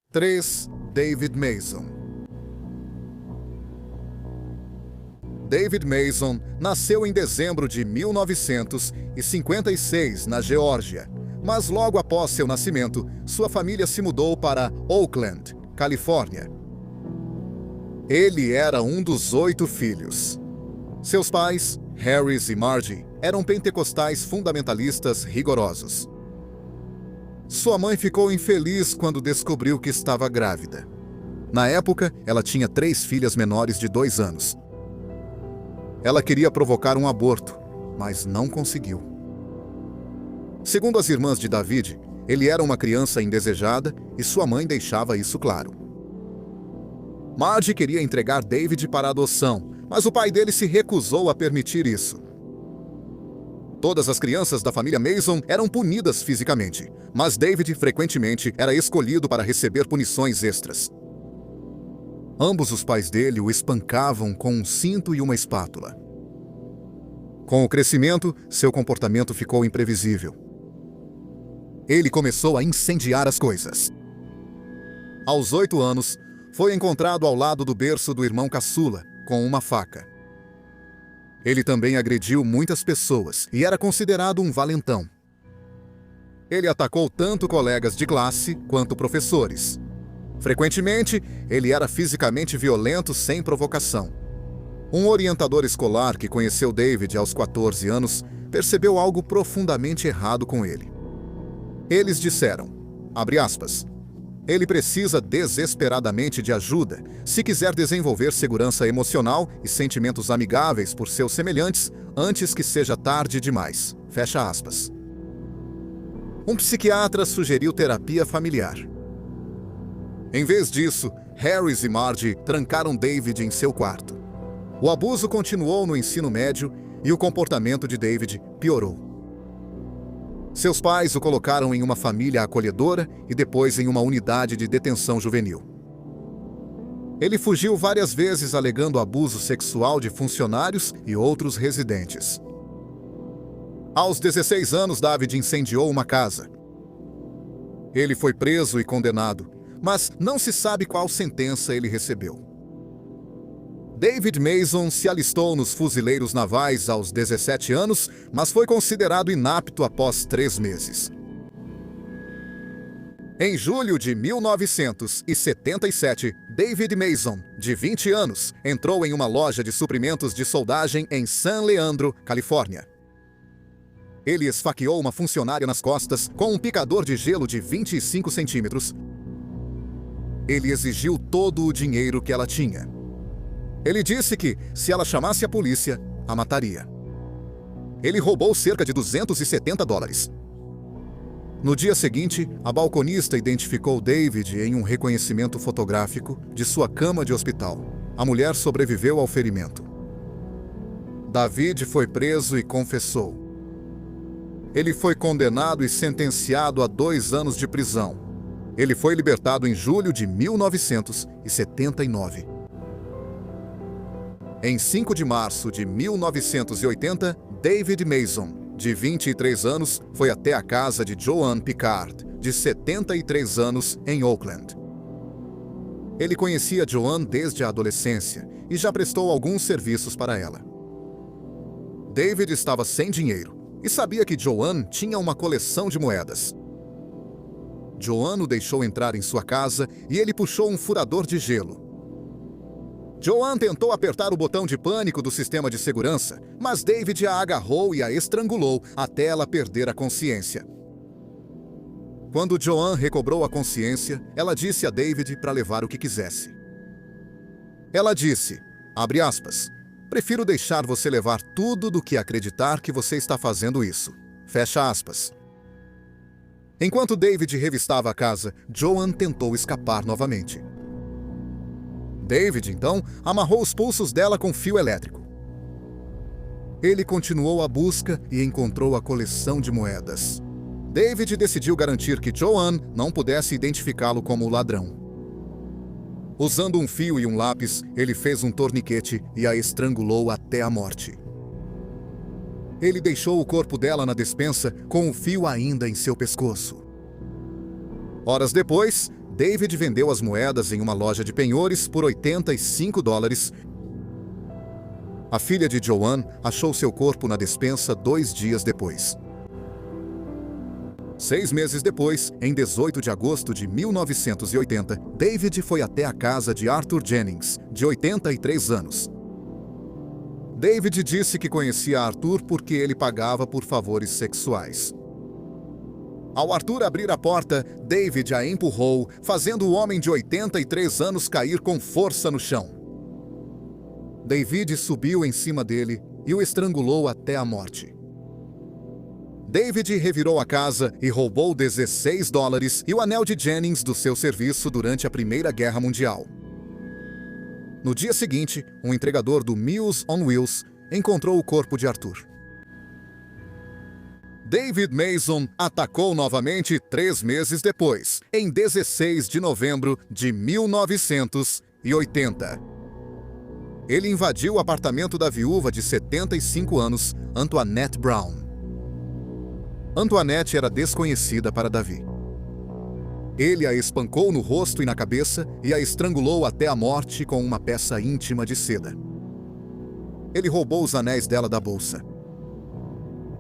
3. David Mason. David Mason nasceu em dezembro de 1956 na Geórgia, mas logo após seu nascimento, sua família se mudou para Oakland, Califórnia. Ele era um dos 8 filhos. Seus pais, Harris e Margie, eram pentecostais fundamentalistas rigorosos. Sua mãe ficou infeliz quando descobriu que estava grávida. Na época, ela tinha 3 filhas menores de 2 anos. Ela queria provocar um aborto, mas não conseguiu. Segundo as irmãs de David, ele era uma criança indesejada e sua mãe deixava isso claro. Margie queria entregar David para adoção, mas o pai dele se recusou a permitir isso. Todas as crianças da família Mason eram punidas fisicamente, mas David frequentemente era escolhido para receber punições extras. Ambos os pais dele o espancavam com um cinto e uma espátula. Com o crescimento, seu comportamento ficou imprevisível. Ele começou a incendiar as coisas. Aos 8 anos, foi encontrado ao lado do berço do irmão caçula, com uma faca. Ele também agrediu muitas pessoas e era considerado um valentão. Ele atacou tanto colegas de classe quanto professores. Frequentemente, ele era fisicamente violento sem provocação. Um orientador escolar que conheceu David aos 14 anos percebeu algo profundamente errado com ele. Eles disseram, abre aspas, ele precisa desesperadamente de ajuda se quiser desenvolver segurança emocional e sentimentos amigáveis por seus semelhantes antes que seja tarde demais. Fecha aspas. Um psiquiatra sugeriu terapia familiar. Em vez disso, Harris e Margie trancaram David em seu quarto. O abuso continuou no ensino médio e o comportamento de David piorou. Seus pais o colocaram em uma família acolhedora e depois em uma unidade de detenção juvenil. Ele fugiu várias vezes alegando abuso sexual de funcionários e outros residentes. Aos 16 anos, David incendiou uma casa. Ele foi preso e condenado, mas não se sabe qual sentença ele recebeu. David Mason se alistou nos fuzileiros navais aos 17 anos, mas foi considerado inapto após 3 meses. Em julho de 1977, David Mason, de 20 anos, entrou em uma loja de suprimentos de soldagem em San Leandro, Califórnia. Ele esfaqueou uma funcionária nas costas com um picador de gelo de 25 centímetros. Ele exigiu todo o dinheiro que ela tinha. Ele disse que, se ela chamasse a polícia, a mataria. Ele roubou cerca de $270. No dia seguinte, a balconista identificou David em um reconhecimento fotográfico de sua cama de hospital. A mulher sobreviveu ao ferimento. David foi preso e confessou. Ele foi condenado e sentenciado a 2 anos de prisão. Ele foi libertado em julho de 1979. Em 5 de março de 1980, David Mason, de 23 anos, foi até a casa de Joan Picard, de 73 anos, em Oakland. Ele conhecia Joan desde a adolescência e já prestou alguns serviços para ela. David estava sem dinheiro e sabia que Joan tinha uma coleção de moedas. Joan o deixou entrar em sua casa e ele puxou um furador de gelo. Joan tentou apertar o botão de pânico do sistema de segurança, mas David a agarrou e a estrangulou até ela perder a consciência. Quando Joan recobrou a consciência, ela disse a David para levar o que quisesse. Ela disse, abre aspas, prefiro deixar você levar tudo do que acreditar que você está fazendo isso. Fecha aspas. Enquanto David revistava a casa, Joan tentou escapar novamente. David, então, amarrou os pulsos dela com fio elétrico. Ele continuou a busca e encontrou a coleção de moedas. David decidiu garantir que Joan não pudesse identificá-lo como o ladrão. Usando um fio e um lápis, ele fez um torniquete e a estrangulou até a morte. Ele deixou o corpo dela na despensa com o fio ainda em seu pescoço. Horas depois, David vendeu as moedas em uma loja de penhores por $85. A filha de Joanne achou seu corpo na despensa 2 dias depois. 6 meses depois, em 18 de agosto de 1980, David foi até a casa de Arthur Jennings, de 83 anos. David disse que conhecia Arthur porque ele pagava por favores sexuais. Ao Arthur abrir a porta, David a empurrou, fazendo o homem de 83 anos cair com força no chão. David subiu em cima dele e o estrangulou até a morte. David revirou a casa e roubou $16 e o anel de Jennings do seu serviço durante a Primeira Guerra Mundial. No dia seguinte, um entregador do Meals on Wheels encontrou o corpo de Arthur. David Mason atacou novamente 3 meses depois, em 16 de novembro de 1980. Ele invadiu o apartamento da viúva de 75 anos, Antoinette Brown. Antoinette era desconhecida para Davi. Ele a espancou no rosto e na cabeça e a estrangulou até a morte com uma peça íntima de seda. Ele roubou os anéis dela da bolsa.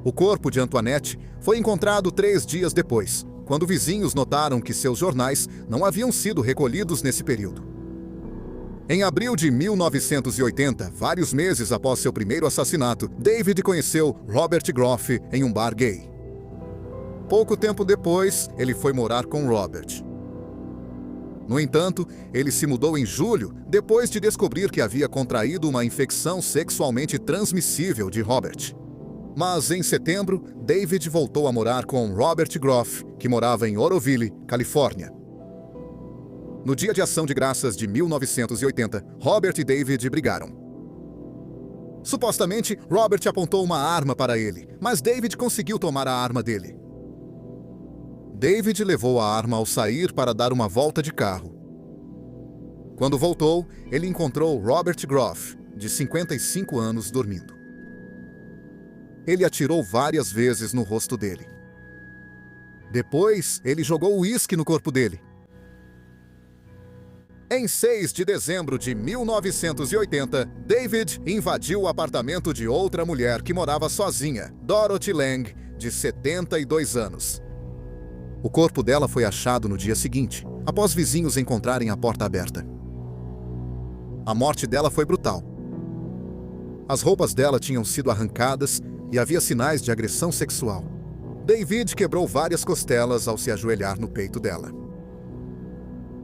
O corpo de Antoinette foi encontrado 3 dias depois, quando vizinhos notaram que seus jornais não haviam sido recolhidos nesse período. Em abril de 1980, vários meses após seu primeiro assassinato, David conheceu Robert Groff em um bar gay. Pouco tempo depois, ele foi morar com Robert. No entanto, ele se mudou em julho, depois de descobrir que havia contraído uma infecção sexualmente transmissível de Robert. Mas em setembro, David voltou a morar com Robert Groff, que morava em Oroville, Califórnia. No Dia de Ação de Graças de 1980, Robert e David brigaram. Supostamente, Robert apontou uma arma para ele, mas David conseguiu tomar a arma dele. David levou a arma ao sair para dar uma volta de carro. Quando voltou, ele encontrou Robert Groff, de 55 anos, dormindo. Ele atirou várias vezes no rosto dele. Depois, ele jogou uísque no corpo dele. Em 6 de dezembro de 1980, David invadiu o apartamento de outra mulher que morava sozinha, Dorothy Lang, de 72 anos. O corpo dela foi achado no dia seguinte, após vizinhos encontrarem a porta aberta. A morte dela foi brutal. As roupas dela tinham sido arrancadas e havia sinais de agressão sexual. David quebrou várias costelas ao se ajoelhar no peito dela.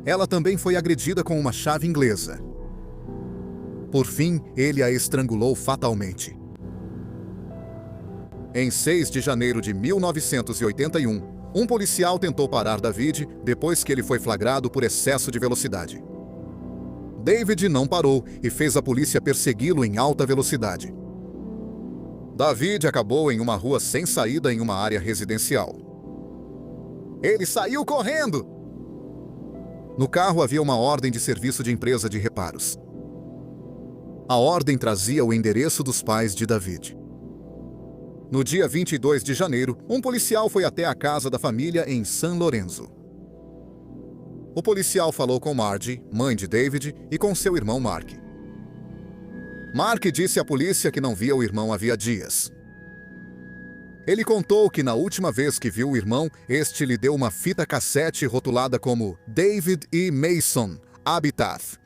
Ela também foi agredida com uma chave inglesa. Por fim, ele a estrangulou fatalmente. Em 6 de janeiro de 1981, um policial tentou parar David depois que ele foi flagrado por excesso de velocidade. David não parou e fez a polícia persegui-lo em alta velocidade. David acabou em uma rua sem saída em uma área residencial. Ele saiu correndo! No carro havia uma ordem de serviço de empresa de reparos. A ordem trazia o endereço dos pais de David. No dia 22 de janeiro, um policial foi até a casa da família em San Lorenzo. O policial falou com Margie, mãe de David, e com seu irmão Mark. Mark disse à polícia que não via o irmão havia dias. Ele contou que na última vez que viu o irmão, este lhe deu uma fita cassete rotulada como David E. Mason, Habitat.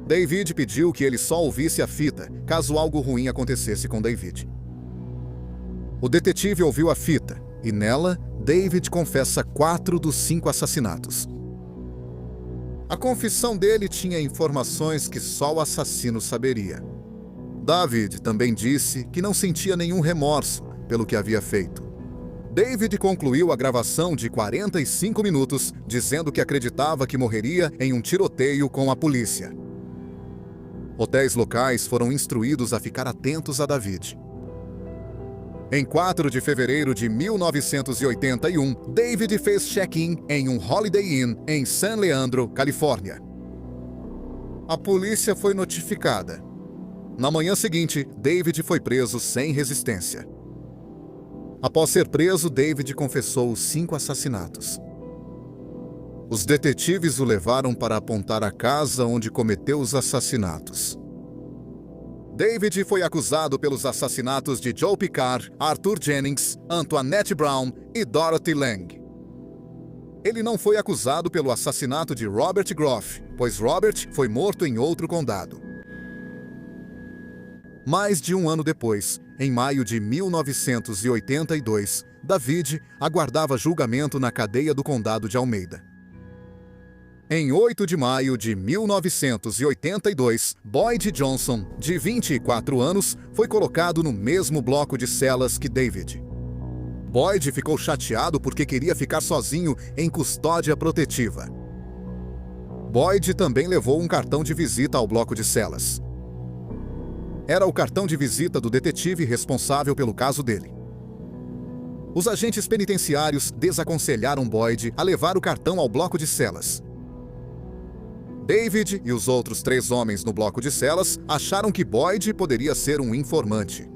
David pediu que ele só ouvisse a fita, caso algo ruim acontecesse com David. O detetive ouviu a fita, e nela, David confessa 4 dos 5 assassinatos. A confissão dele tinha informações que só o assassino saberia. David também disse que não sentia nenhum remorso pelo que havia feito. David concluiu a gravação de 45 minutos, dizendo que acreditava que morreria em um tiroteio com a polícia. Hotéis locais foram instruídos a ficar atentos a David. Em 4 de fevereiro de 1981, David fez check-in em um Holiday Inn em San Leandro, Califórnia. A polícia foi notificada. Na manhã seguinte, David foi preso sem resistência. Após ser preso, David confessou os 5 assassinatos. Os detetives o levaram para apontar a casa onde cometeu os assassinatos. David foi acusado pelos assassinatos de Joe Picard, Arthur Jennings, Antoinette Brown e Dorothy Lang. Ele não foi acusado pelo assassinato de Robert Groff, pois Robert foi morto em outro condado. Mais de um ano depois, em maio de 1982, David aguardava julgamento na cadeia do condado de Almeida. Em 8 de maio de 1982, Boyd Johnson, de 24 anos, foi colocado no mesmo bloco de celas que David. Boyd ficou chateado porque queria ficar sozinho em custódia protetiva. Boyd também levou um cartão de visita ao bloco de celas. Era o cartão de visita do detetive responsável pelo caso dele. Os agentes penitenciários desaconselharam Boyd a levar o cartão ao bloco de celas. David e os outros 3 homens no bloco de celas acharam que Boyd poderia ser um informante.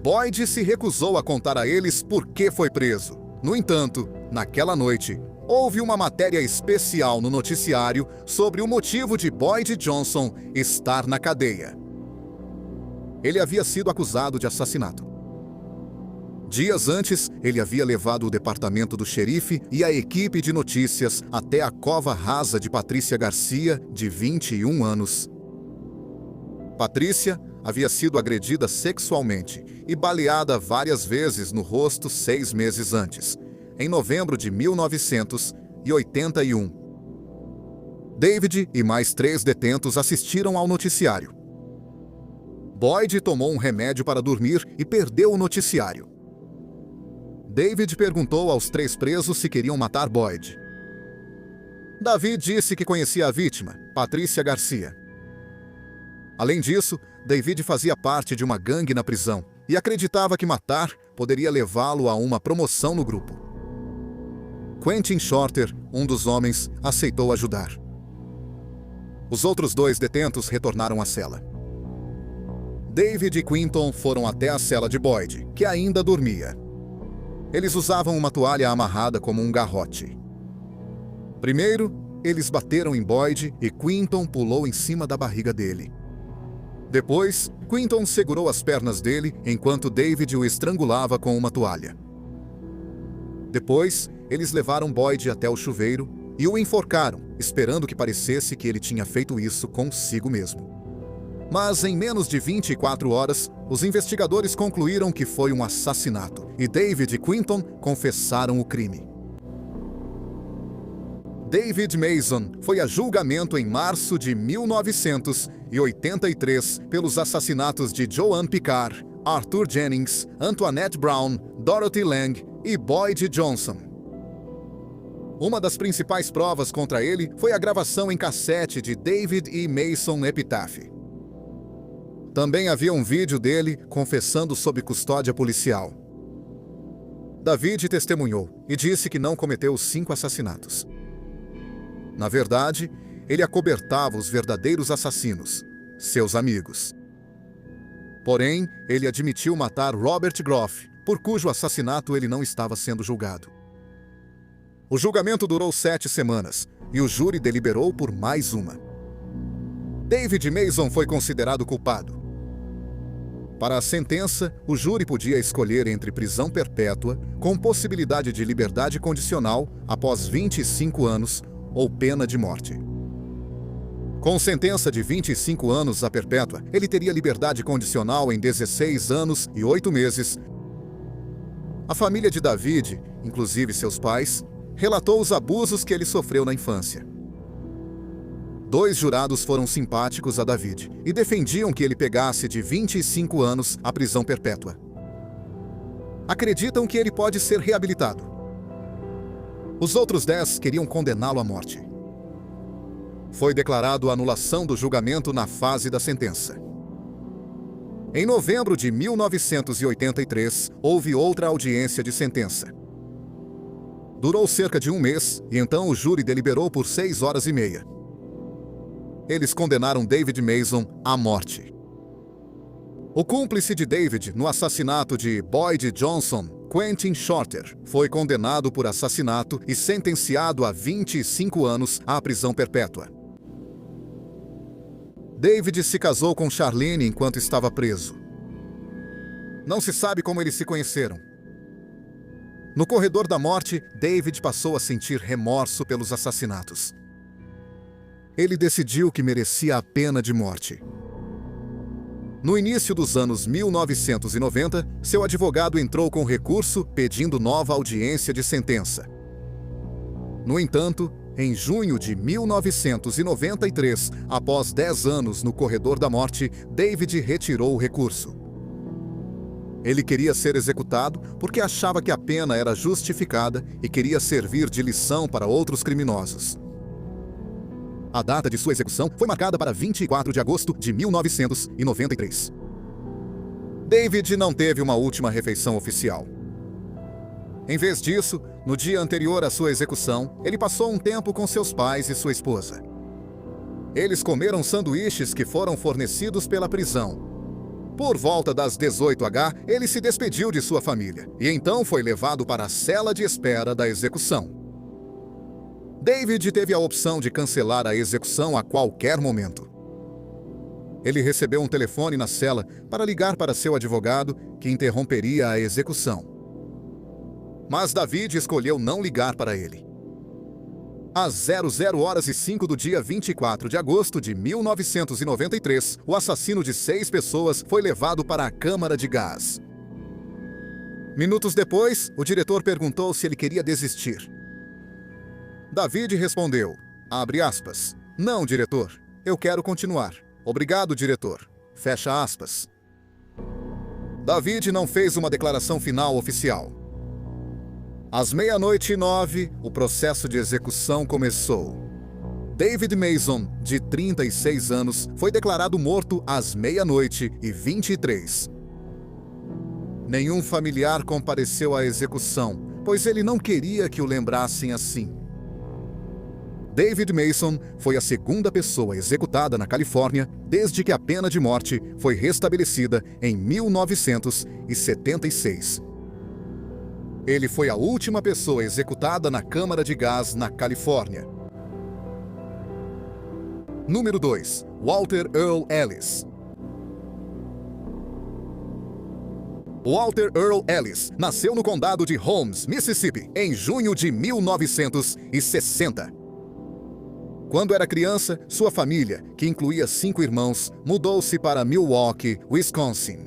Boyd se recusou a contar a eles por que foi preso. No entanto, naquela noite, houve uma matéria especial no noticiário sobre o motivo de Boyd Johnson estar na cadeia. Ele havia sido acusado de assassinato. Dias antes, ele havia levado o departamento do xerife e a equipe de notícias até a cova rasa de Patrícia Garcia, de 21 anos. Patrícia havia sido agredida sexualmente e baleada várias vezes no rosto 6 meses antes, em novembro de 1981. David e mais 3 detentos assistiram ao noticiário. Boyd tomou um remédio para dormir e perdeu o noticiário. David perguntou aos 3 presos se queriam matar Boyd. David disse que conhecia a vítima, Patrícia Garcia. Além disso, David fazia parte de uma gangue na prisão e acreditava que matar poderia levá-lo a uma promoção no grupo. Quentin Shorter, um dos homens, aceitou ajudar. Os outros 2 detentos retornaram à cela. David e Quinton foram até a cela de Boyd, que ainda dormia. Eles usavam uma toalha amarrada como um garrote. Primeiro, eles bateram em Boyd e Quinton pulou em cima da barriga dele. Depois, Quinton segurou as pernas dele enquanto David o estrangulava com uma toalha. Depois, eles levaram Boyd até o chuveiro e o enforcaram, esperando que parecesse que ele tinha feito isso consigo mesmo. Mas em menos de 24 horas, os investigadores concluíram que foi um assassinato e David e Quinton confessaram o crime. David Mason foi a julgamento em março de 1983 pelos assassinatos de Joanne Picard, Arthur Jennings, Antoinette Brown, Dorothy Lang e Boyd Johnson. Uma das principais provas contra ele foi a gravação em cassete de David E. Mason Epitaph. Também havia um vídeo dele confessando sob custódia policial. David testemunhou e disse que não cometeu os 5 assassinatos. Na verdade, ele acobertava os verdadeiros assassinos, seus amigos. Porém, ele admitiu matar Robert Groff, por cujo assassinato ele não estava sendo julgado. O julgamento durou 7 semanas e o júri deliberou por mais uma. David Mason foi considerado culpado. Para a sentença, o júri podia escolher entre prisão perpétua, com possibilidade de liberdade condicional após 25 anos, ou pena de morte. Com sentença de 25 anos a perpétua, ele teria liberdade condicional em 16 anos e 8 meses. A família de David, inclusive seus pais, relatou os abusos que ele sofreu na infância. 2 jurados foram simpáticos a David e defendiam que ele pegasse de 25 anos a prisão perpétua. Acreditam que ele pode ser reabilitado. Os outros 10 queriam condená-lo à morte. Foi declarado a anulação do julgamento na fase da sentença. Em novembro de 1983, houve outra audiência de sentença. Durou cerca de 1 mês e então o júri deliberou por 6 horas e meia. Eles condenaram David Mason à morte. O cúmplice de David no assassinato de Boyd Johnson, Quentin Shorter foi condenado por assassinato e sentenciado a 25 anos à prisão perpétua. David se casou com Charlene enquanto estava preso. Não se sabe como eles se conheceram. No corredor da morte, David passou a sentir remorso pelos assassinatos. Ele decidiu que merecia a pena de morte. No início dos anos 1990, seu advogado entrou com recurso pedindo nova audiência de sentença. No entanto, em junho de 1993, após 10 anos no corredor da morte, David retirou o recurso. Ele queria ser executado porque achava que a pena era justificada e queria servir de lição para outros criminosos. A data de sua execução foi marcada para 24 de agosto de 1993. David não teve uma última refeição oficial. Em vez disso, no dia anterior à sua execução, ele passou um tempo com seus pais e sua esposa. Eles comeram sanduíches que foram fornecidos pela prisão. Por volta das 18h, ele se despediu de sua família e então foi levado para a cela de espera da execução. David teve a opção de cancelar a execução a qualquer momento. Ele recebeu um telefone na cela para ligar para seu advogado, que interromperia a execução. Mas David escolheu não ligar para ele. Às 00h05 do dia 24 de agosto de 1993, o assassino de 6 pessoas foi levado para a câmara de gás. Minutos depois, o diretor perguntou se ele queria desistir. David respondeu, abre aspas, não, diretor, eu quero continuar. Obrigado, diretor. Fecha aspas. David não fez uma declaração final oficial. Às 00h09, o processo de execução começou. David Mason, de 36 anos, foi declarado morto às 00h23. Nenhum familiar compareceu à execução, pois ele não queria que o lembrassem assim. David Mason foi a segunda pessoa executada na Califórnia desde que a pena de morte foi restabelecida em 1976. Ele foi a última pessoa executada na câmara de gás na Califórnia. Número 2. Walter Earl Ellis. Walter Earl Ellis nasceu no condado de Holmes, Mississippi, em junho de 1960. Quando era criança, sua família, que incluía 5 irmãos, mudou-se para Milwaukee, Wisconsin.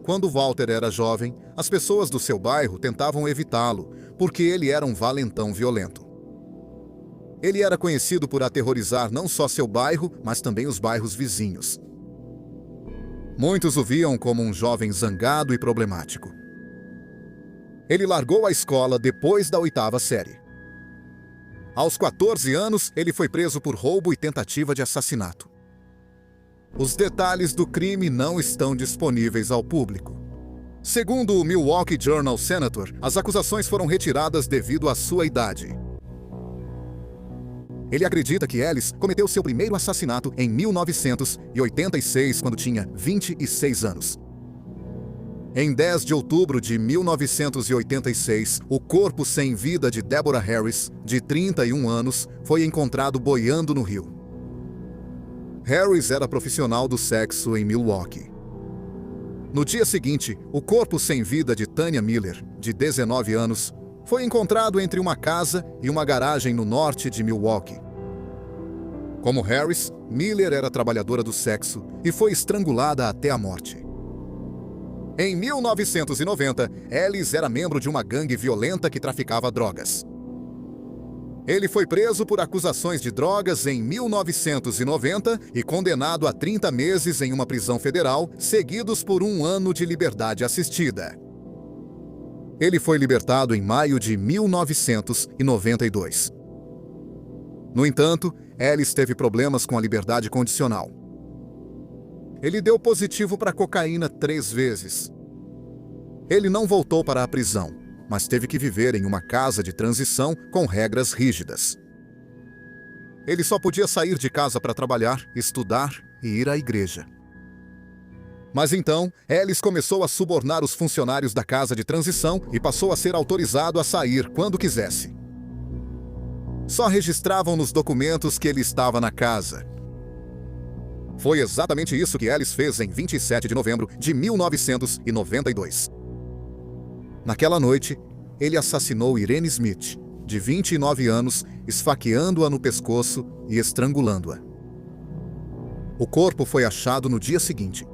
Quando Walter era jovem, as pessoas do seu bairro tentavam evitá-lo, porque ele era um valentão violento. Ele era conhecido por aterrorizar não só seu bairro, mas também os bairros vizinhos. Muitos o viam como um jovem zangado e problemático. Ele largou a escola depois da 8ª série. Aos 14 anos, ele foi preso por roubo e tentativa de assassinato. Os detalhes do crime não estão disponíveis ao público. Segundo o Milwaukee Journal Senator, as acusações foram retiradas devido à sua idade. Ele acredita que Ellis cometeu seu primeiro assassinato em 1986, quando tinha 26 anos. Em 10 de outubro de 1986, o corpo sem vida de Deborah Harris, de 31 anos, foi encontrado boiando no rio. Harris era profissional do sexo em Milwaukee. No dia seguinte, o corpo sem vida de Tanya Miller, de 19 anos, foi encontrado entre uma casa e uma garagem no norte de Milwaukee. Como Harris, Miller era trabalhadora do sexo e foi estrangulada até a morte. Em 1990, Ellis era membro de uma gangue violenta que traficava drogas. Ele foi preso por acusações de drogas em 1990 e condenado a 30 meses em uma prisão federal, seguidos por 1 ano de liberdade assistida. Ele foi libertado em maio de 1992. No entanto, Ellis teve problemas com a liberdade condicional. Ele deu positivo para cocaína 3 vezes. Ele não voltou para a prisão, mas teve que viver em uma casa de transição com regras rígidas. Ele só podia sair de casa para trabalhar, estudar e ir à igreja. Mas então, Ellis começou a subornar os funcionários da casa de transição e passou a ser autorizado a sair quando quisesse. Só registravam nos documentos que ele estava na casa. Foi exatamente isso que Ellis fez em 27 de novembro de 1992. Naquela noite, ele assassinou Irene Smith, de 29 anos, esfaqueando-a no pescoço e estrangulando-a. O corpo foi achado no dia seguinte.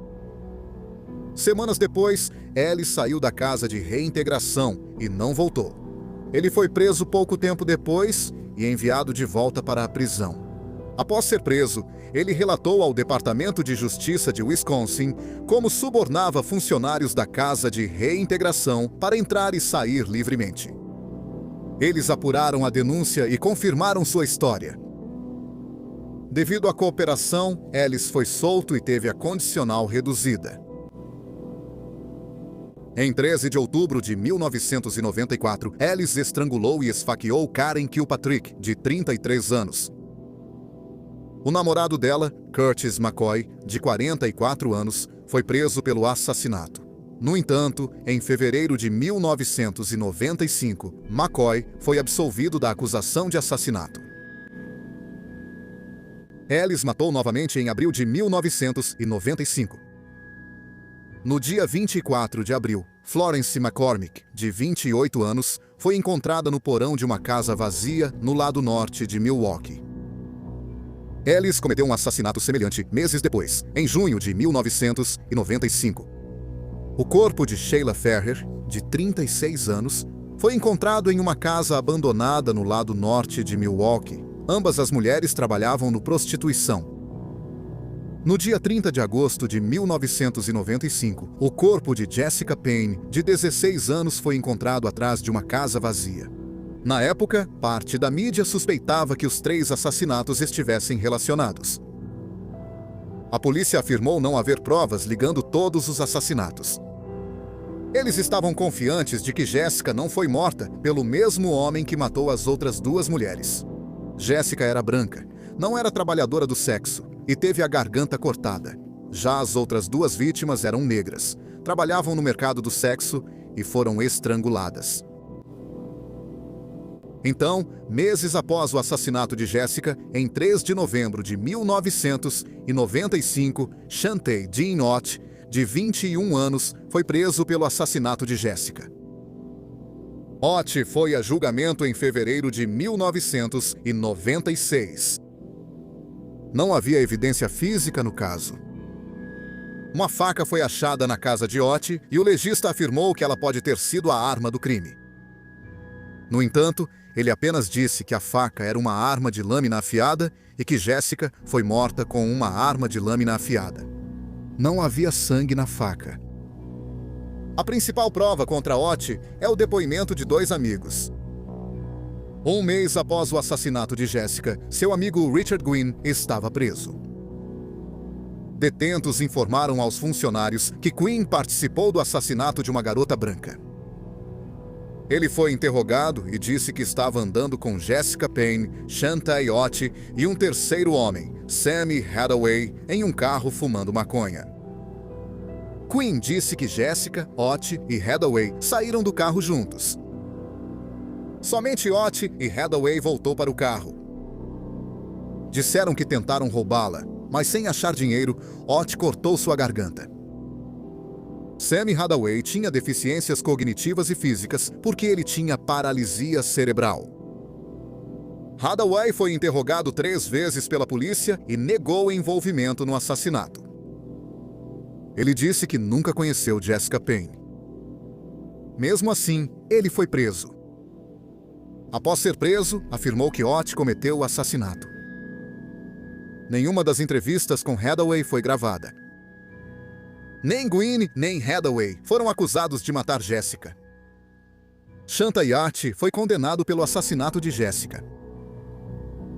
Semanas depois, Ellis saiu da casa de reintegração e não voltou. Ele foi preso pouco tempo depois e enviado de volta para a prisão. Após ser preso, ele relatou ao Departamento de Justiça de Wisconsin como subornava funcionários da casa de reintegração para entrar e sair livremente. Eles apuraram a denúncia e confirmaram sua história. Devido à cooperação, Ellis foi solto e teve a condicional reduzida. Em 13 de outubro de 1994, Ellis estrangulou e esfaqueou Karen Kilpatrick, de 33 anos. O namorado dela, Curtis McCoy, de 44 anos, foi preso pelo assassinato. No entanto, em fevereiro de 1995, McCoy foi absolvido da acusação de assassinato. Ellis matou novamente em abril de 1995. No dia 24 de abril, Florence McCormick, de 28 anos, foi encontrada no porão de uma casa vazia no lado norte de Milwaukee. Ellis cometeu um assassinato semelhante meses depois, em junho de 1995. O corpo de Sheila Ferrer, de 36 anos, foi encontrado em uma casa abandonada no lado norte de Milwaukee. Ambas as mulheres trabalhavam no prostituição. No dia 30 de agosto de 1995, o corpo de Jessica Payne, de 16 anos, foi encontrado atrás de uma casa vazia. Na época, parte da mídia suspeitava que os 3 assassinatos estivessem relacionados. A polícia afirmou não haver provas ligando todos os assassinatos. Eles estavam confiantes de que Jessica não foi morta pelo mesmo homem que matou as outras 2 mulheres. Jessica era branca, não era trabalhadora do sexo e teve a garganta cortada. Já as outras 2 vítimas eram negras, trabalhavam no mercado do sexo e foram estranguladas. Então, meses após o assassinato de Jessica, em 3 de novembro de 1995, Chantay Dean Ott, de 21 anos, foi preso pelo assassinato de Jessica. Ott foi a julgamento em fevereiro de 1996. Não havia evidência física no caso. Uma faca foi achada na casa de Ott e o legista afirmou que ela pode ter sido a arma do crime. No entanto, ele apenas disse que a faca era uma arma de lâmina afiada e que Jessica foi morta com uma arma de lâmina afiada. Não havia sangue na faca. A principal prova contra Ott é o depoimento de 2 amigos. Um mês após o assassinato de Jessica, seu amigo Richard Gwynn estava preso. Detentos informaram aos funcionários que Quinn participou do assassinato de uma garota branca. Ele foi interrogado e disse que estava andando com Jessica Payne, Chantay Ott e um terceiro homem, Sammy Hathaway, em um carro fumando maconha. Quinn disse que Jessica, Ott e Hathaway saíram do carro juntos. Somente Ott e Hathaway voltou para o carro. Disseram que tentaram roubá-la, mas sem achar dinheiro, Ott cortou sua garganta. Sammy Hathaway tinha deficiências cognitivas e físicas porque ele tinha paralisia cerebral. Hathaway foi interrogado 3 vezes pela polícia e negou envolvimento no assassinato. Ele disse que nunca conheceu Jessica Payne. Mesmo assim, ele foi preso. Após ser preso, afirmou que Ott cometeu o assassinato. Nenhuma das entrevistas com Hathaway foi gravada. Nem Gwynn nem Hathaway foram acusados de matar Jessica. Chantay Ott foi condenado pelo assassinato de Jessica.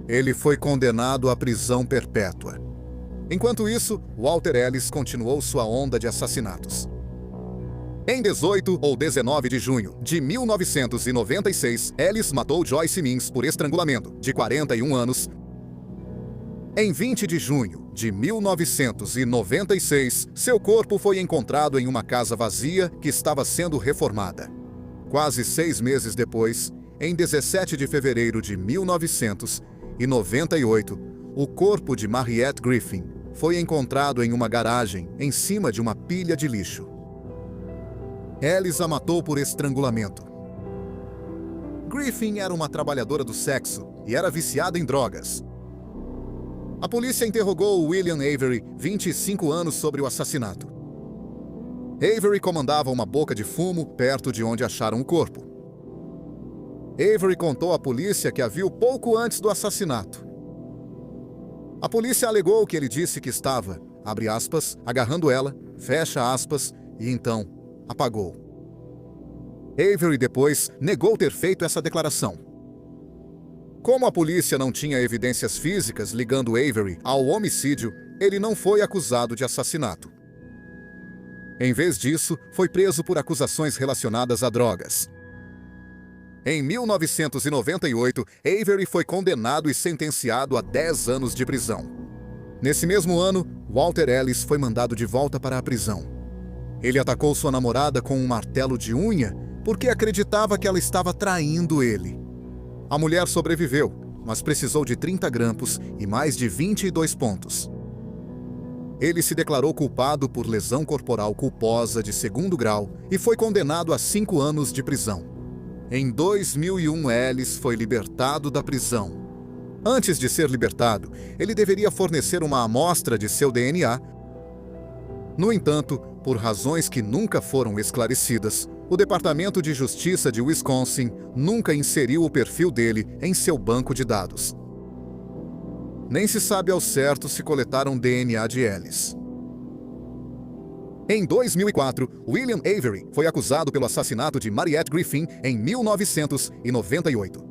Ele foi condenado à prisão perpétua. Enquanto isso, Walter Ellis continuou sua onda de assassinatos. Em 18 ou 19 de junho de 1996, Ellis matou Joyce Means por estrangulamento, de 41 anos. Em 20 de junho de 1996, seu corpo foi encontrado em uma casa vazia que estava sendo reformada. Quase 6 meses depois, em 17 de fevereiro de 1998, o corpo de Mariette Griffin foi encontrado em uma garagem, em cima de uma pilha de lixo. Ellis a matou por estrangulamento. Griffin era uma trabalhadora do sexo e era viciada em drogas. A polícia interrogou William Avery, 25 anos, sobre o assassinato. Avery comandava uma boca de fumo perto de onde acharam o corpo. Avery contou à polícia que a viu pouco antes do assassinato. A polícia alegou que ele disse que estava, abre aspas, agarrando ela, fecha aspas, e então apagou. Avery depois negou ter feito essa declaração. Como a polícia não tinha evidências físicas ligando Avery ao homicídio, ele não foi acusado de assassinato. Em vez disso, foi preso por acusações relacionadas a drogas. Em 1998, Avery foi condenado e sentenciado a 10 anos de prisão. Nesse mesmo ano, Walter Ellis foi mandado de volta para a prisão. Ele atacou sua namorada com um martelo de unha porque acreditava que ela estava traindo ele. A mulher sobreviveu, mas precisou de 30 grampos e mais de 22 pontos. Ele se declarou culpado por lesão corporal culposa de 2º grau e foi condenado a 5 anos de prisão. Em 2001, Ellis foi libertado da prisão. Antes de ser libertado, ele deveria fornecer uma amostra de seu DNA. No entanto, por razões que nunca foram esclarecidas, o Departamento de Justiça de Wisconsin nunca inseriu o perfil dele em seu banco de dados. Nem se sabe ao certo se coletaram DNA de Ellis. Em 2004, William Avery foi acusado pelo assassinato de Mariette Griffin em 1998.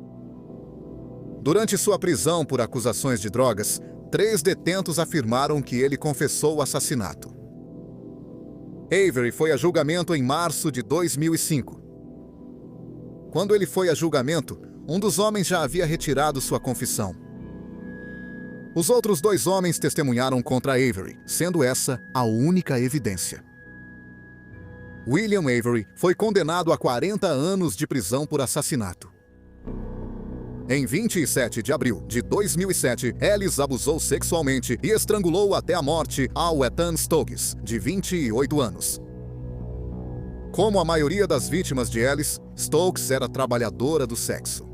Durante sua prisão por acusações de drogas, 3 detentos afirmaram que ele confessou o assassinato. Avery foi a julgamento em março de 2005. Quando ele foi a julgamento, um dos homens já havia retirado sua confissão. Os outros 2 homens testemunharam contra Avery, sendo essa a única evidência. William Avery foi condenado a 40 anos de prisão por assassinato. Em 27 de abril de 2007, Ellis abusou sexualmente e estrangulou até a morte ao Ethan Stokes, de 28 anos. Como a maioria das vítimas de Ellis, Stokes era trabalhadora do sexo.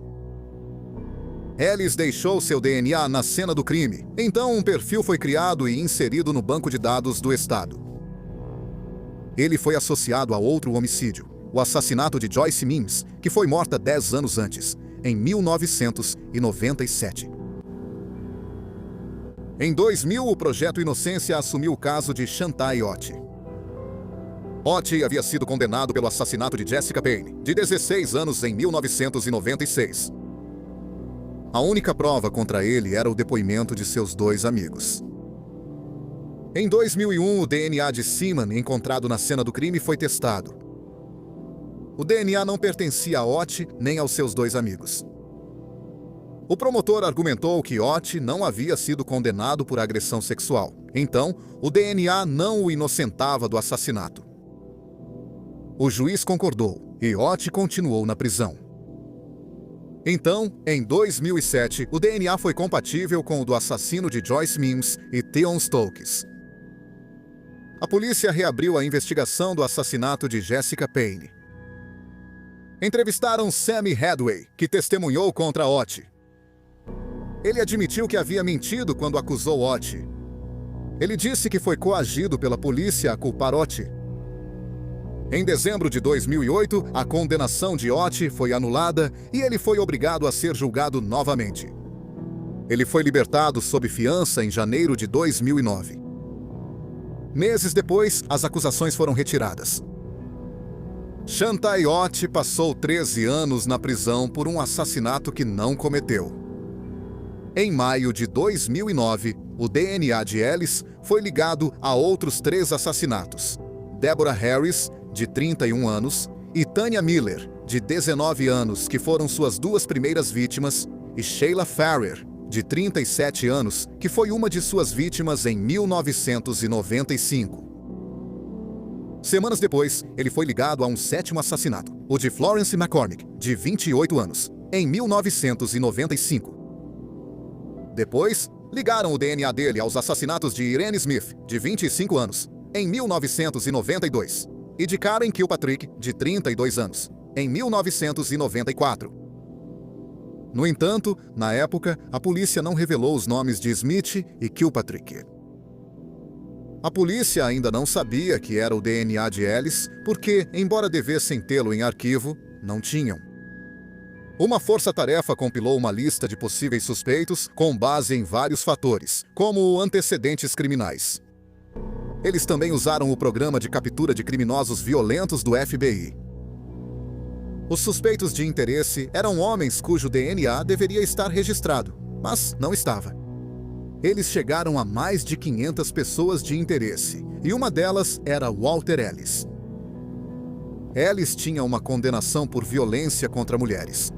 Ellis deixou seu DNA na cena do crime, então um perfil foi criado e inserido no banco de dados do estado. Ele foi associado a outro homicídio, o assassinato de Joyce Mims, que foi morta 10 anos antes, em 1997. Em 2000, o Projeto Inocência assumiu o caso de Chantal Ott. Ott havia sido condenado pelo assassinato de Jessica Payne, de 16 anos, em 1996. A única prova contra ele era o depoimento de seus 2 amigos. Em 2001, o DNA de Seaman encontrado na cena do crime foi testado. O DNA não pertencia a Ott nem aos seus 2 amigos. O promotor argumentou que Ott não havia sido condenado por agressão sexual, então o DNA não o inocentava do assassinato. O juiz concordou e Ott continuou na prisão. Então, em 2007, o DNA foi compatível com o do assassino de Joyce Mims e Theon Stokes. A polícia reabriu a investigação do assassinato de Jessica Payne. Entrevistaram Sammy Hadway, que testemunhou contra Ott. Ele admitiu que havia mentido quando acusou Ott. Ele disse que foi coagido pela polícia a culpar Ott. Em dezembro de 2008, a condenação de Ott foi anulada e ele foi obrigado a ser julgado novamente. Ele foi libertado sob fiança em janeiro de 2009. Meses depois, as acusações foram retiradas. Chantal Ott passou 13 anos na prisão por um assassinato que não cometeu. Em maio de 2009, o DNA de Ellis foi ligado a outros 3 assassinatos: Deborah Harris, de 31 anos, e Tanya Miller, de 19 anos, que foram suas 2 primeiras vítimas, e Sheila Farrer, de 37 anos, que foi uma de suas vítimas em 1995. Semanas depois, ele foi ligado a um sétimo assassinato, o de Florence McCormick, de 28 anos, em 1995. Depois, ligaram o DNA dele aos assassinatos de Irene Smith, de 25 anos, em 1992, e de Karen Kilpatrick, de 32 anos, em 1994. No entanto, na época, a polícia não revelou os nomes de Smith e Kilpatrick. A polícia ainda não sabia que era o DNA de Ellis, porque, embora devessem tê-lo em arquivo, não tinham. Uma força-tarefa compilou uma lista de possíveis suspeitos com base em vários fatores, como antecedentes criminais. Eles também usaram o programa de captura de criminosos violentos do FBI. Os suspeitos de interesse eram homens cujo DNA deveria estar registrado, mas não estava. Eles chegaram a mais de 500 pessoas de interesse, e uma delas era Walter Ellis. Ellis tinha uma condenação por violência contra mulheres.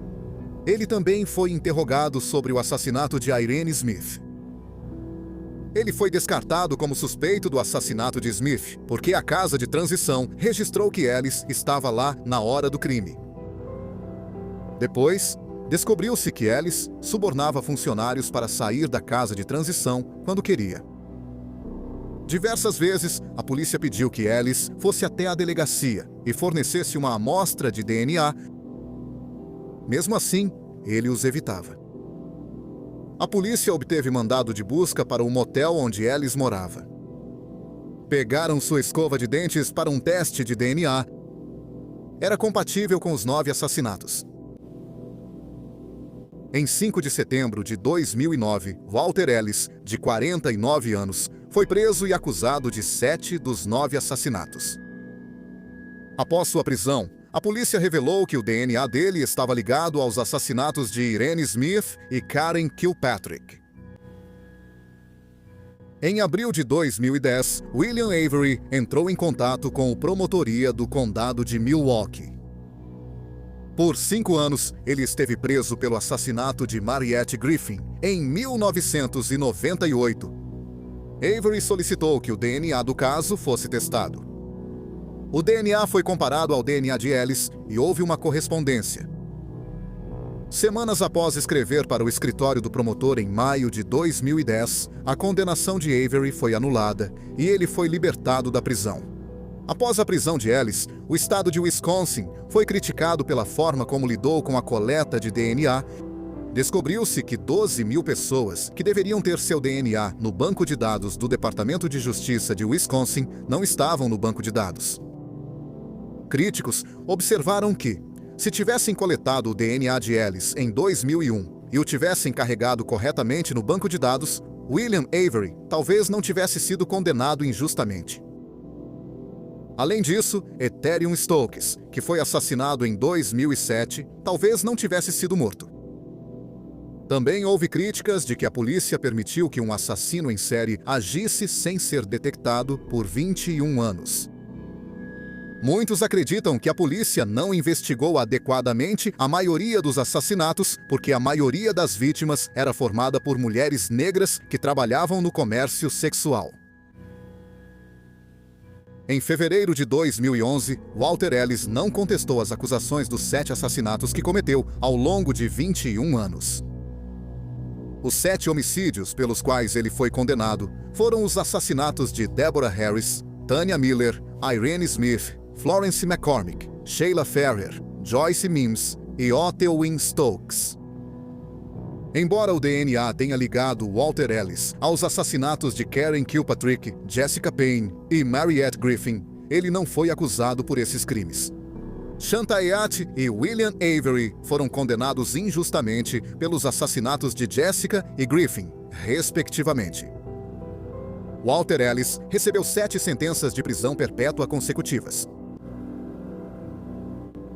Ele também foi interrogado sobre o assassinato de Irene Smith. Ele foi descartado como suspeito do assassinato de Smith, porque a casa de transição registrou que Ellis estava lá na hora do crime. Depois, descobriu-se que Ellis subornava funcionários para sair da casa de transição quando queria. Diversas vezes, a polícia pediu que Ellis fosse até a delegacia e fornecesse uma amostra de DNA. Mesmo assim, ele os evitava. A polícia obteve mandado de busca para o motel onde Ellis morava. Pegaram sua escova de dentes para um teste de DNA. Era compatível com os 9 assassinatos. Em 5 de setembro de 2009, Walter Ellis, de 49 anos, foi preso e acusado de 7 dos 9 assassinatos. Após sua prisão, a polícia revelou que o DNA dele estava ligado aos assassinatos de Irene Smith e Karen Kilpatrick. Em abril de 2010, William Avery entrou em contato com a promotoria do condado de Milwaukee. Por 5 anos, ele esteve preso pelo assassinato de Mariette Griffin, em 1998. Avery solicitou que o DNA do caso fosse testado. O DNA foi comparado ao DNA de Ellis e houve uma correspondência. Semanas após escrever para o escritório do promotor em maio de 2010, a condenação de Avery foi anulada e ele foi libertado da prisão. Após a prisão de Ellis, o estado de Wisconsin foi criticado pela forma como lidou com a coleta de DNA. Descobriu-se que 12 mil pessoas que deveriam ter seu DNA no banco de dados do Departamento de Justiça de Wisconsin não estavam no banco de dados. Críticos observaram que, se tivessem coletado o DNA de Ellis em 2001 e o tivessem carregado corretamente no banco de dados, William Avery talvez não tivesse sido condenado injustamente. Além disso, Ethereum Stokes, que foi assassinado em 2007, talvez não tivesse sido morto. Também houve críticas de que a polícia permitiu que um assassino em série agisse sem ser detectado por 21 anos. Muitos acreditam que a polícia não investigou adequadamente a maioria dos assassinatos porque a maioria das vítimas era formada por mulheres negras que trabalhavam no comércio sexual. Em fevereiro de 2011, Walter Ellis não contestou as acusações dos 7 assassinatos que cometeu ao longo de 21 anos. Os 7 homicídios pelos quais ele foi condenado foram os assassinatos de Deborah Harris, Tanya Miller, Irene Smith, Florence McCormick, Sheila Ferrer, Joyce Mims e Othel Stokes. Embora o DNA tenha ligado Walter Ellis aos assassinatos de Karen Kilpatrick, Jessica Payne e Mariette Griffin, ele não foi acusado por esses crimes. Shanta Ayat e William Avery foram condenados injustamente pelos assassinatos de Jessica e Griffin, respectivamente. Walter Ellis recebeu 7 sentenças de prisão perpétua consecutivas.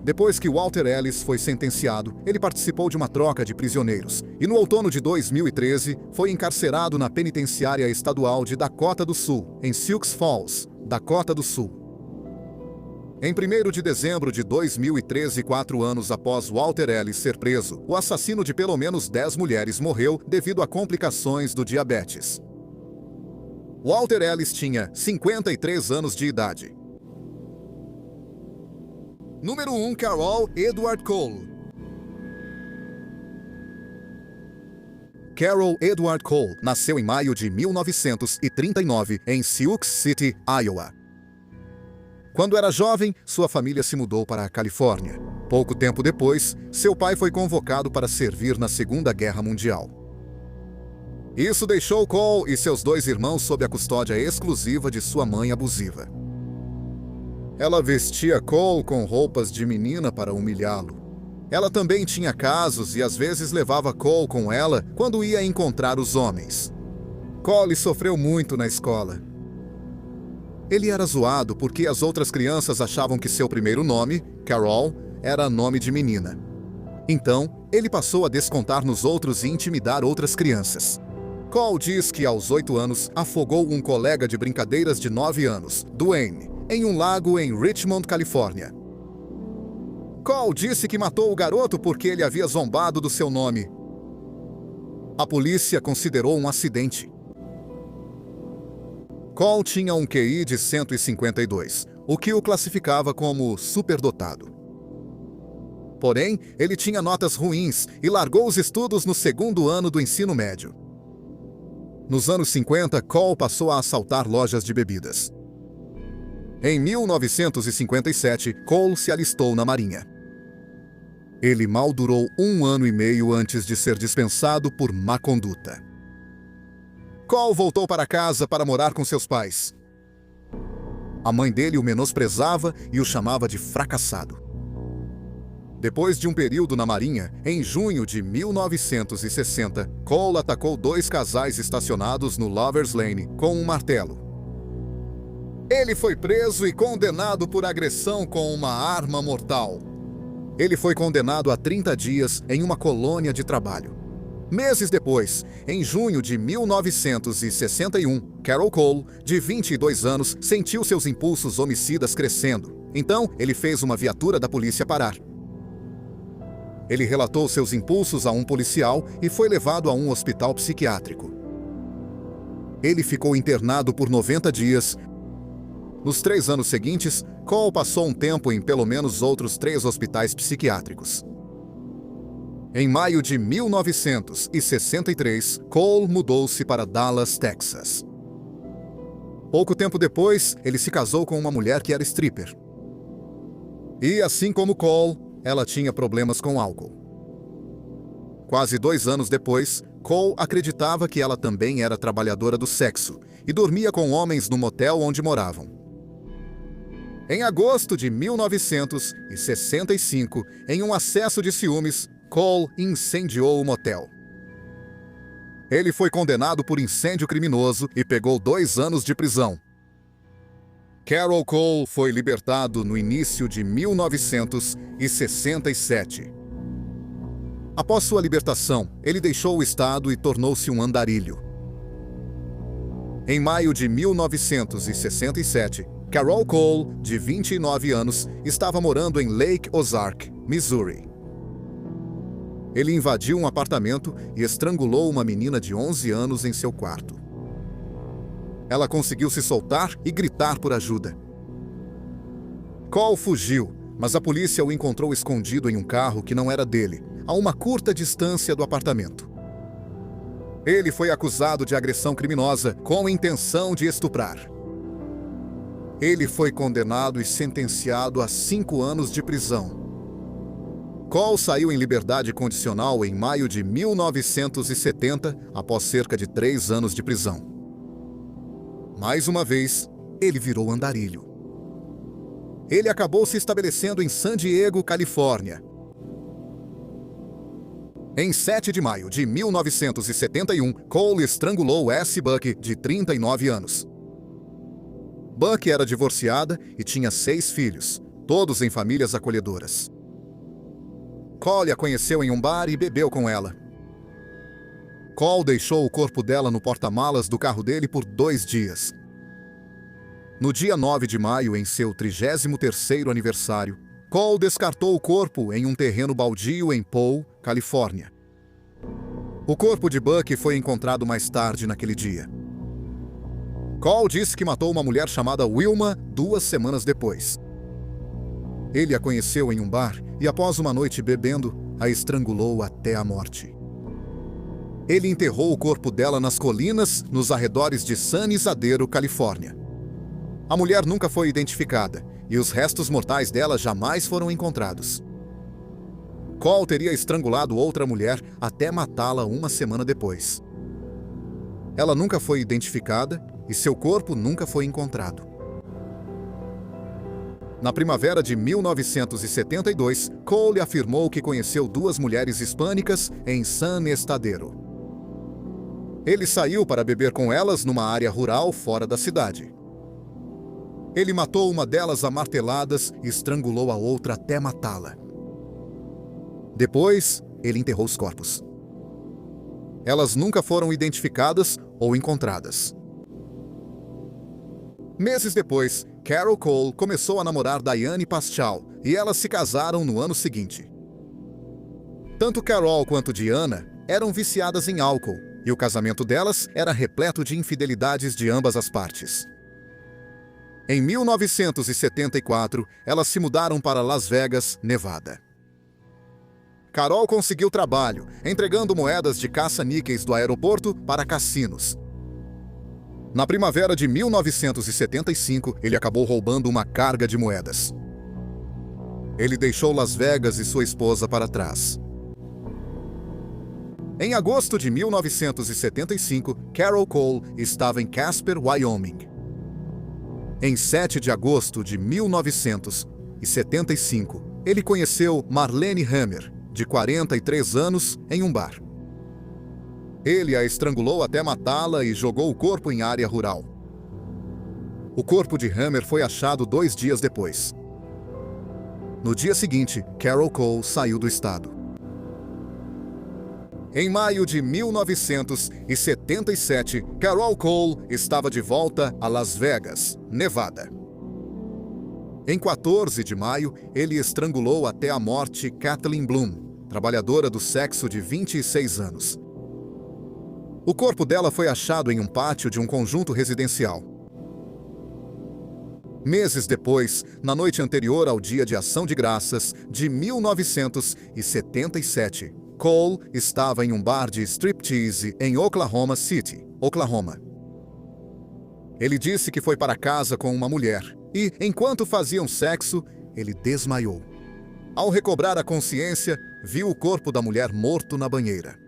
Depois que Walter Ellis foi sentenciado, ele participou de uma troca de prisioneiros e no outono de 2013 foi encarcerado na penitenciária estadual de Dakota do Sul, em Sioux Falls, Dakota do Sul. Em 1º de dezembro de 2013, 4 anos após Walter Ellis ser preso, o assassino de pelo menos 10 mulheres morreu devido a complicações do diabetes. Walter Ellis tinha 53 anos de idade. Número 1. Carol Edward Cole. Carol Edward Cole nasceu em maio de 1939 em Sioux City, Iowa. Quando era jovem, sua família se mudou para a Califórnia. Pouco tempo depois, seu pai foi convocado para servir na Segunda Guerra Mundial. Isso deixou Cole e seus 2 irmãos sob a custódia exclusiva de sua mãe abusiva. Ela vestia Cole com roupas de menina para humilhá-lo. Ela também tinha casos e às vezes levava Cole com ela quando ia encontrar os homens. Cole sofreu muito na escola. Ele era zoado porque as outras crianças achavam que seu primeiro nome, Carol, era nome de menina. Então, ele passou a descontar nos outros e intimidar outras crianças. Cole diz que aos 8 anos afogou um colega de brincadeiras de 9 anos, Dwayne, em um lago em Richmond, Califórnia. Cole disse que matou o garoto porque ele havia zombado do seu nome. A polícia considerou um acidente. Cole tinha um QI de 152, o que o classificava como superdotado. Porém, ele tinha notas ruins e largou os estudos no 2º ano do ensino médio. Nos anos 50, Cole passou a assaltar lojas de bebidas. Em 1957, Cole se alistou na Marinha. Ele mal durou 1 ano e meio antes de ser dispensado por má conduta. Cole voltou para casa para morar com seus pais. A mãe dele o menosprezava e o chamava de fracassado. Depois de um período na Marinha, em junho de 1960, Cole atacou 2 casais estacionados no Lovers Lane com um martelo. Ele foi preso e condenado por agressão com uma arma mortal. Ele foi condenado a 30 dias em uma colônia de trabalho. Meses depois, em junho de 1961, Carol Cole, de 22 anos, sentiu seus impulsos homicidas crescendo. Então, ele fez uma viatura da polícia parar. Ele relatou seus impulsos a um policial e foi levado a um hospital psiquiátrico. Ele ficou internado por 90 dias. Nos 3 anos seguintes, Cole passou um tempo em pelo menos outros 3 hospitais psiquiátricos. Em maio de 1963, Cole mudou-se para Dallas, Texas. Pouco tempo depois, ele se casou com uma mulher que era stripper. E assim como Cole, ela tinha problemas com álcool. Quase 2 anos depois, Cole acreditava que ela também era trabalhadora do sexo e dormia com homens no motel onde moravam. Em agosto de 1965, em um acesso de ciúmes, Cole incendiou o motel. Ele foi condenado por incêndio criminoso e pegou 2 anos de prisão. Carol Cole foi libertado no início de 1967. Após sua libertação, ele deixou o estado e tornou-se um andarilho. Em maio de 1967, Carol Cole, de 29 anos, estava morando em Lake Ozark, Missouri. Ele invadiu um apartamento e estrangulou uma menina de 11 anos em seu quarto. Ela conseguiu se soltar e gritar por ajuda. Cole fugiu, mas a polícia o encontrou escondido em um carro que não era dele, a uma curta distância do apartamento. Ele foi acusado de agressão criminosa com a intenção de estuprar. Ele foi condenado e sentenciado a 5 anos de prisão. Cole saiu em liberdade condicional em maio de 1970, após cerca de 3 anos de prisão. Mais uma vez, ele virou andarilho. Ele acabou se estabelecendo em San Diego, Califórnia. Em 7 de maio de 1971, Cole estrangulou S. Buck, de 39 anos. Buck era divorciada e tinha 6 filhos, todos em famílias acolhedoras. Cole a conheceu em um bar e bebeu com ela. Cole deixou o corpo dela no porta-malas do carro dele por 2 dias. No dia 9 de maio, em seu 33º aniversário, Cole descartou o corpo em um terreno baldio em Powell, Califórnia. O corpo de Buck foi encontrado mais tarde naquele dia. Cole disse que matou uma mulher chamada Wilma 2 semanas depois. Ele a conheceu em um bar e, após uma noite bebendo, a estrangulou até a morte. Ele enterrou o corpo dela nas colinas nos arredores de San Isidro, Califórnia. A mulher nunca foi identificada e os restos mortais dela jamais foram encontrados. Cole teria estrangulado outra mulher até matá-la uma semana depois. Ela nunca foi identificada e seu corpo nunca foi encontrado. Na primavera de 1972, Cole afirmou que conheceu 2 mulheres hispânicas em San Estadero. Ele saiu para beber com elas numa área rural fora da cidade. Ele matou uma delas a marteladas e estrangulou a outra até matá-la. Depois, ele enterrou os corpos. Elas nunca foram identificadas ou encontradas. Meses depois, Carol Cole começou a namorar Diane Paschal e elas se casaram no ano seguinte. Tanto Carol quanto Diana eram viciadas em álcool e o casamento delas era repleto de infidelidades de ambas as partes. Em 1974, elas se mudaram para Las Vegas, Nevada. Carol conseguiu trabalho, entregando moedas de caça-níqueis do aeroporto para cassinos. Na primavera de 1975, ele acabou roubando uma carga de moedas. Ele deixou Las Vegas e sua esposa para trás. Em agosto de 1975, Carol Cole estava em Casper, Wyoming. Em 7 de agosto de 1975, ele conheceu Marlene Hammer, de 43 anos, em um bar. Ele a estrangulou até matá-la e jogou o corpo em área rural. O corpo de Hammer foi achado 2 dias depois. No dia seguinte, Carol Cole saiu do estado. Em maio de 1977, Carol Cole estava de volta a Las Vegas, Nevada. Em 14 de maio, ele estrangulou até a morte Kathleen Bloom, trabalhadora do sexo de 26 anos. O corpo dela foi achado em um pátio de um conjunto residencial. Meses depois, na noite anterior ao Dia de Ação de Graças de 1977, Cole estava em um bar de striptease em Oklahoma City, Oklahoma. Ele disse que foi para casa com uma mulher e, enquanto faziam sexo, ele desmaiou. Ao recobrar a consciência, viu o corpo da mulher morto na banheira.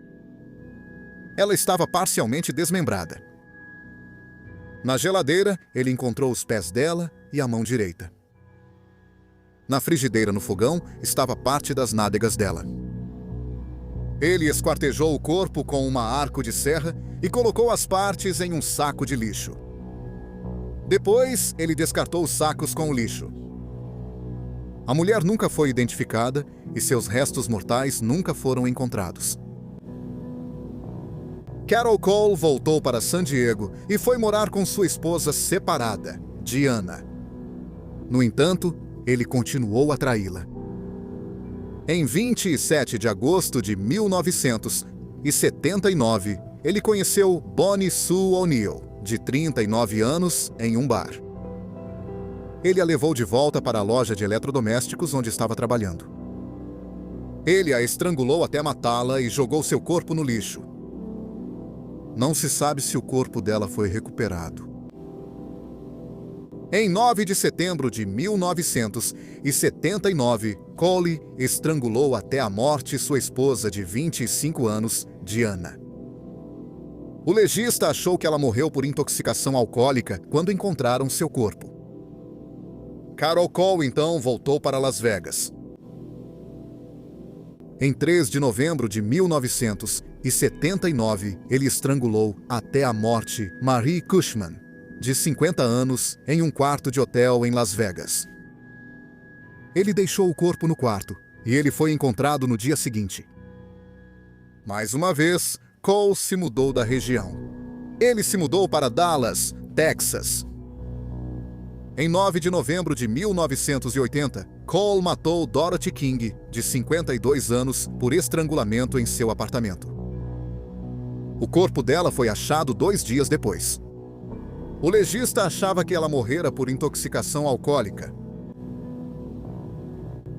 Ela estava parcialmente desmembrada. Na geladeira, ele encontrou os pés dela e a mão direita. Na frigideira no fogão estava parte das nádegas dela. Ele esquartejou o corpo com uma arco de serra e colocou as partes em um saco de lixo. Depois, ele descartou os sacos com o lixo. A mulher nunca foi identificada e seus restos mortais nunca foram encontrados. Carol Cole voltou para San Diego e foi morar com sua esposa separada, Diana. No entanto, ele continuou a traí-la. Em 27 de agosto de 1979, ele conheceu Bonnie Sue O'Neill, de 39 anos, em um bar. Ele a levou de volta para a loja de eletrodomésticos onde estava trabalhando. Ele a estrangulou até matá-la e jogou seu corpo no lixo. Não se sabe se o corpo dela foi recuperado. Em 9 de setembro de 1979, Cole estrangulou até a morte sua esposa de 25 anos, Diana. O legista achou que ela morreu por intoxicação alcoólica quando encontraram seu corpo. Carol Cole então voltou para Las Vegas. Em 3 de novembro de 1979, ele estrangulou até a morte Marie Cushman, de 50 anos, em um quarto de hotel em Las Vegas. Ele deixou o corpo no quarto e ele foi encontrado no dia seguinte. Mais uma vez, Cole se mudou da região. Ele se mudou para Dallas, Texas. Em 9 de novembro de 1980, Cole matou Dorothy King, de 52 anos, por estrangulamento em seu apartamento. O corpo dela foi achado 2 dias depois. O legista achava que ela morrera por intoxicação alcoólica.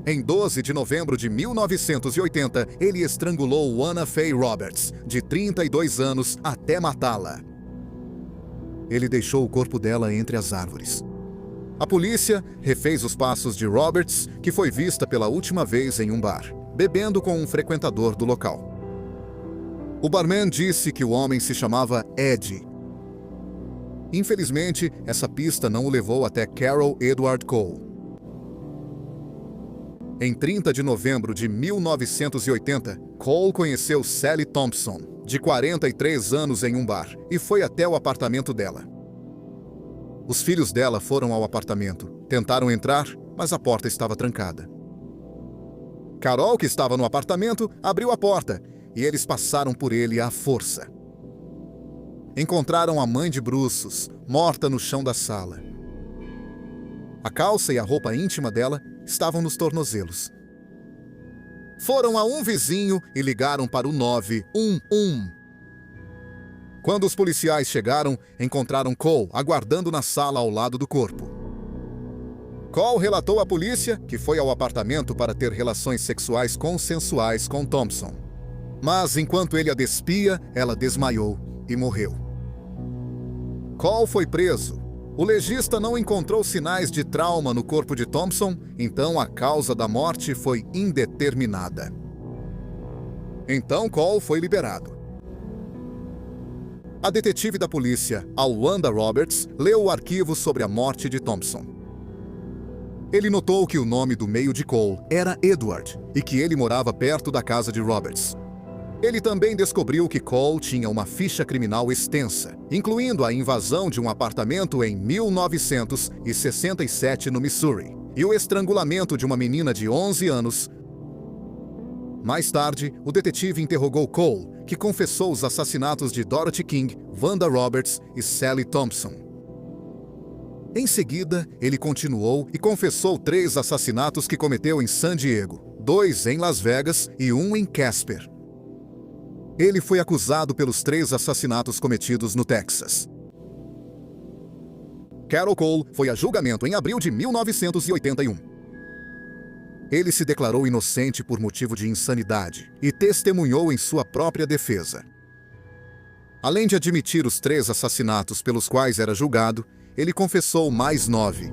Em 12 de novembro de 1980, ele estrangulou Wanna Faye Roberts, de 32 anos, até matá-la. Ele deixou o corpo dela entre as árvores. A polícia refez os passos de Roberts, que foi vista pela última vez em um bar, bebendo com um frequentador do local. O barman disse que o homem se chamava Eddie. Infelizmente, essa pista não o levou até Carol Edward Cole. Em 30 de novembro de 1980, Cole conheceu Sally Thompson, de 43 anos, em um bar, e foi até o apartamento dela. Os filhos dela foram ao apartamento, tentaram entrar, mas a porta estava trancada. Carol, que estava no apartamento, abriu a porta, e eles passaram por ele à força. Encontraram a mãe de bruços, morta no chão da sala. A calça e a roupa íntima dela estavam nos tornozelos. Foram a um vizinho e ligaram para o 911. Quando os policiais chegaram, encontraram Cole aguardando na sala ao lado do corpo. Cole relatou à polícia que foi ao apartamento para ter relações sexuais consensuais com Thompson. Mas enquanto ele a despia, ela desmaiou e morreu. Cole foi preso. O legista não encontrou sinais de trauma no corpo de Thompson, então a causa da morte foi indeterminada. Então Cole foi liberado. A detetive da polícia, Alwanda Roberts, leu o arquivo sobre a morte de Thompson. Ele notou que o nome do meio de Cole era Edward e que ele morava perto da casa de Roberts. Ele também descobriu que Cole tinha uma ficha criminal extensa, incluindo a invasão de um apartamento em 1967 no Missouri e o estrangulamento de uma menina de 11 anos. Mais tarde, o detetive interrogou Cole, que confessou os assassinatos de Dorothy King, Wanda Roberts e Sally Thompson. Em seguida, ele continuou e confessou 3 assassinatos que cometeu em San Diego, 2 em Las Vegas e 1 em Casper. Ele foi acusado pelos 3 assassinatos cometidos no Texas. Carol Cole foi a julgamento em abril de 1981. Ele se declarou inocente por motivo de insanidade e testemunhou em sua própria defesa. Além de admitir os 3 assassinatos pelos quais era julgado, ele confessou mais 9.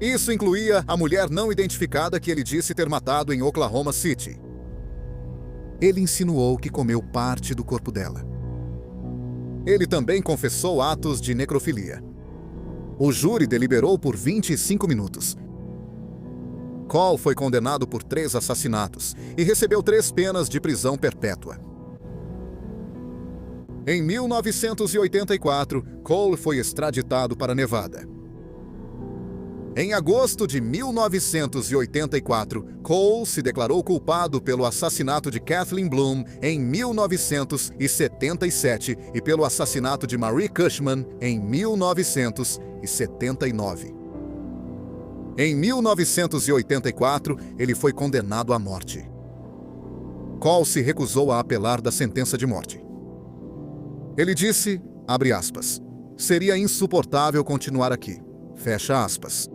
Isso incluía a mulher não identificada que ele disse ter matado em Oklahoma City. Ele insinuou que comeu parte do corpo dela. Ele também confessou atos de necrofilia. O júri deliberou por 25 minutos. Cole foi condenado por 3 assassinatos e recebeu 3 penas de prisão perpétua. Em 1984, Cole foi extraditado para Nevada. Em agosto de 1984, Cole se declarou culpado pelo assassinato de Kathleen Bloom em 1977 e pelo assassinato de Marie Cushman em 1979. Em 1984, ele foi condenado à morte. Cole se recusou a apelar da sentença de morte. Ele disse, abre aspas, seria insuportável continuar aqui, fecha aspas.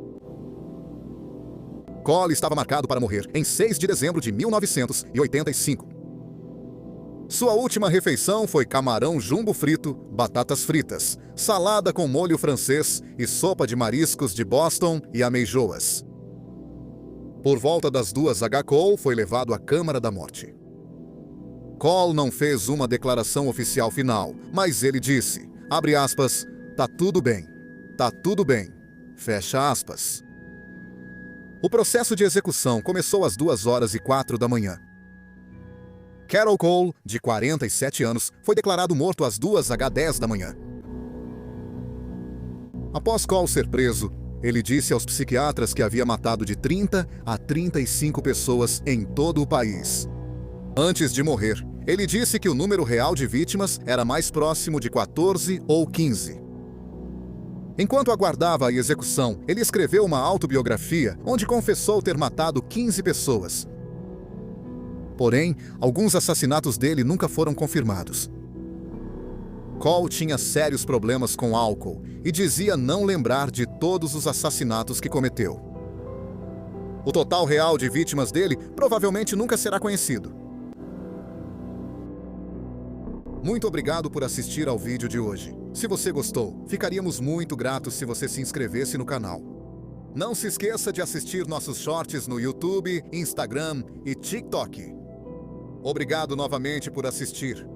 Cole estava marcado para morrer em 6 de dezembro de 1985. Sua última refeição foi camarão jumbo frito, batatas fritas, salada com molho francês e sopa de mariscos de Boston e ameijoas. Por volta das 2h, Cole foi levado à Câmara da Morte. Cole não fez uma declaração oficial final, mas ele disse, abre aspas, tá tudo bem, fecha aspas. O processo de execução começou às 2h04 da manhã. Carol Cole, de 47 anos, foi declarado morto às 2h10 da manhã. Após Cole ser preso, ele disse aos psiquiatras que havia matado de 30 a 35 pessoas em todo o país. Antes de morrer, ele disse que o número real de vítimas era mais próximo de 14 ou 15. Enquanto aguardava a execução, ele escreveu uma autobiografia onde confessou ter matado 15 pessoas. Porém, alguns assassinatos dele nunca foram confirmados. Cole tinha sérios problemas com álcool e dizia não lembrar de todos os assassinatos que cometeu. O total real de vítimas dele provavelmente nunca será conhecido. Muito obrigado por assistir ao vídeo de hoje. Se você gostou, ficaríamos muito gratos se você se inscrevesse no canal. Não se esqueça de assistir nossos shorts no YouTube, Instagram e TikTok. Obrigado novamente por assistir.